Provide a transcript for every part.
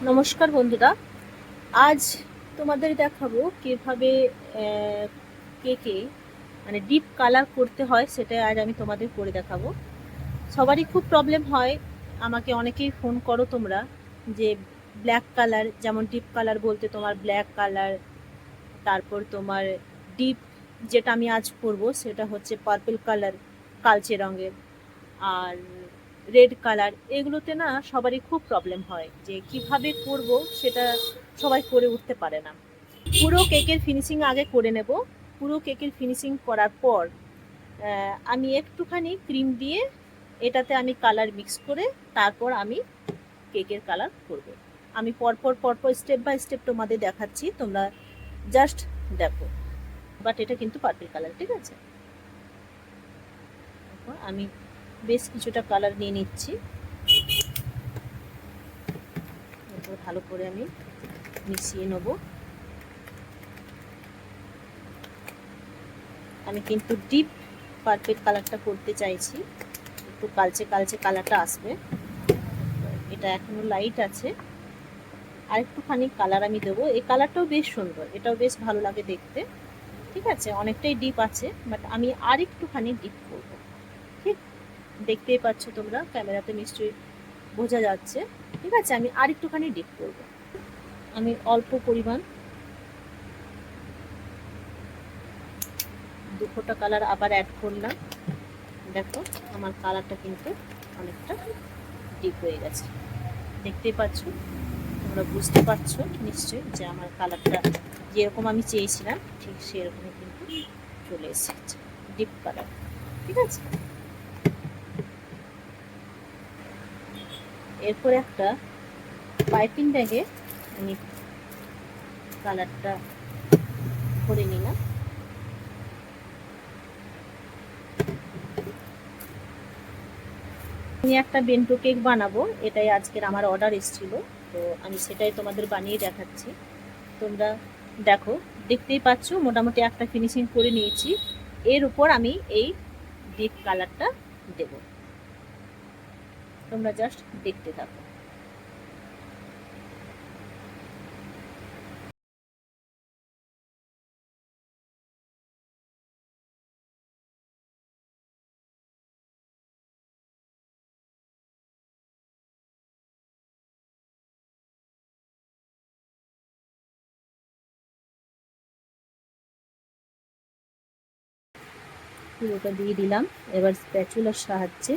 নমস্কার বন্ধুরা, আজ তোমাদের দেখাবো কিভাবে কেকে মানে ডিপ কালার করতে হয়। সেটা আজ আমি তোমাদের করে দেখাবো। সবারই খুব প্রবলেম হয়, আমাকে অনেকেই ফোন করো তোমরা যে ব্ল্যাক কালার, যেমন ডিপ কালার বলতে তোমার ব্ল্যাক কালার, তারপর তোমার ডিপ যেটা আমি আজ করব সেটা হচ্ছে পার্পল কালার, কালচে রঙের, আর রেড কালার। এগুলোতে না সবারই খুব প্রবলেম হয় যে কিভাবে করব, সেটা সবাই করে উঠতে পারে না। পুরো কেকের ফিনিশিং আগে করে নেব। পুরো কেকের ফিনিশিং করার পর আমি একটুখানি ক্রিম দিয়ে এটাতে আমি কালার মিক্স করে তারপর আমি কেকের কালার করব। আমি পরপর স্টেপ বাই স্টেপ তোমাদের দেখাচ্ছি, তোমরা জাস্ট দেখো। বাট এটা কিন্তু পার্পল কালার, ঠিক আছে? আমি বেশ কিছুটা কালার নিয়ে নিচ্ছি, এরপর ভালো করে আমি মিশিয়ে নেব। আমি কিন্তু ডিপ পার্পল কালারটা করতে চাইছি, একটু কালচে কালচে কালারটা আসবে। এটা এখনো লাইট আছে, আর একটুখানি কালার আমি দেবো। এই কালারটাও বেশ সুন্দর, এটাও বেশ ভালো লাগে দেখতে, ঠিক আছে? অনেকটাই ডিপ আছে, বাট আমি আর একটুখানি ডিপ করব। ঠিক দেখতেই পাচ্ছ তোমরা, ক্যামেরাতে নিশ্চয়ই বোঝা যাচ্ছে, ঠিক আছে? আমি আর একটুখানি ডিপ করব। আমি অল্প পরিমাণ 2 ফোঁটা কালার আবার অ্যাড করলাম। দেখো আমার কালারটা কিন্তু অনেকটা ডিপ হয়ে গেছে, দেখতেই পাচ্ছ তোমরা, বুঝতে পারছো নিশ্চয়ই যে আমার কালারটা যেরকম আমি চেয়েছিলাম ঠিক সেরকমই কিন্তু চলে এসেছে, ডিপ কালার, ঠিক আছে? এরপর একটা পাইপিং ব্যাগে আমি কালারটা করে নিলাম। আমি একটা বেন্টো কেক বানাবো, এটাই আজকের আমার অর্ডার এসেছিল, তো আমি সেটাই তোমাদের বানিয়ে দেখাচ্ছি। তোমরা দেখো, দেখতেই পাচ্ছ মোটামুটি একটা ফিনিশিং করে নিয়েছি। এর উপর আমি এই ডিপ কালারটা দেব, তোমরা জাস্ট দেখতে থাকো। পুরোটা দিয়ে দিলাম। এবার স্প্যাচুলার সাহায্যে,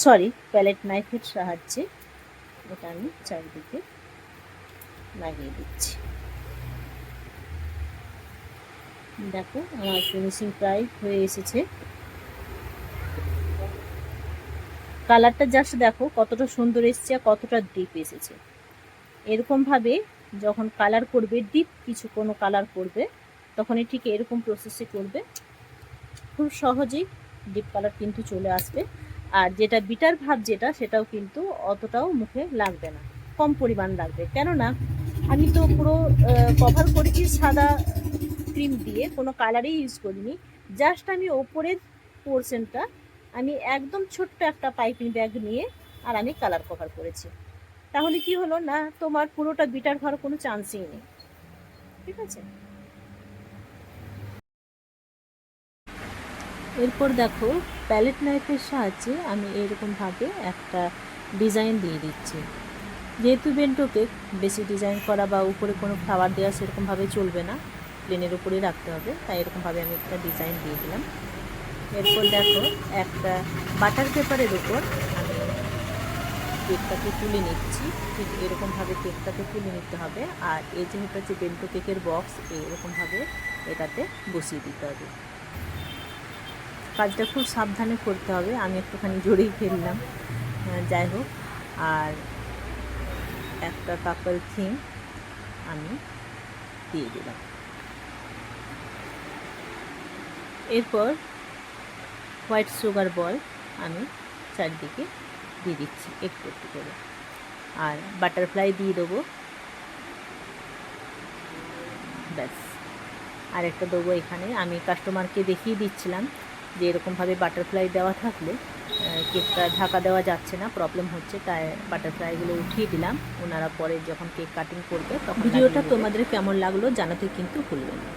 সরি প্যালেট নাইফের সাহায্যে এটা আমি চারিদিকে লাগিয়ে দিচ্ছি। দেখো আমার ফিনিশিং প্রায় হয়ে এসেছে। কালারটা জাস্ট দেখো কতটা সুন্দর এসেছে, কতটা ডিপ এসেছে। এরকমভাবে যখন কালার করবে, ডিপ কিছু কোনো কালার করবে, তখনই ঠিক এরকম প্রসেসে করবে, খুব সহজেই ডিপ কালার কিন্তু চলে আসবে। আর যেটা বিটার ভাব যেটা, সেটাও কিন্তু অতটাও মুখে লাগবে না, কম পরিমাণ লাগবে। কেননা আমি তো পুরো কভার করেছি সাদা ক্রিম দিয়ে, কোনো কালারই ইউজ করিনি। জাস্ট আমি ওপরের পোর্শনটা আমি একদম ছোট্ট একটা পাইপিং ব্যাগ নিয়ে আর আমি কালার কভার করেছি। তাহলে কি হলো না, তোমার পুরোটা বিটার হওয়ার কোনো চান্সই নেই, ঠিক আছে? এরপর দেখো প্যালেট নাইফের সাহায্যে আমি এরকমভাবে একটা ডিজাইন দিয়ে দিচ্ছি। যেহেতু বেন্টো কেক, বেশি ডিজাইন করা বা উপরে কোনো ফ্লাওয়ার দেওয়া সেরকমভাবে চলবে না, প্লেনের উপরেই রাখতে হবে, তাই এরকমভাবে আমি একটা ডিজাইন দিয়ে দিলাম। এরপর দেখো একটা বাটার পেপারের উপর আমি কেকটাকে তুলে নিচ্ছি। ঠিক এরকমভাবে কেকটাকে তুলে নিতে হবে। আর এই যেহেতু হচ্ছে বেন্টো কেকের বক্স, এরকমভাবে এটাতে বসিয়ে দিতে হবে। কাজটা খুব সাবধানে করতে হবে, আমি একটুখানি জোরেই ফেললাম, যাই হোক। আর একটা কাপল থিম আমি দিয়ে দিলাম। এরপর হোয়াইট সুগার বল আমি চারদিকে দিয়ে দিচ্ছি একটু একটু করে, আর বাটারফ্লাই দিয়ে দেবো, ব্যাস। আর একটা দেবো এখানে, আমি কাস্টমারকে দেখিয়ে দিচ্ছিলাম যে এরকমভাবে বাটারফ্লাই দেওয়া থাকলে কেকটা ঢাকা দেওয়া যাচ্ছে না, প্রবলেম হচ্ছে, তাই বাটারফ্লাইগুলো উঠিয়ে দিলাম। ওনারা পরে যখন কেক কাটিং করবে তখন ভিডিওটা তোমাদের কেমন লাগলো জানাতে কিন্তু ভুলবেন না।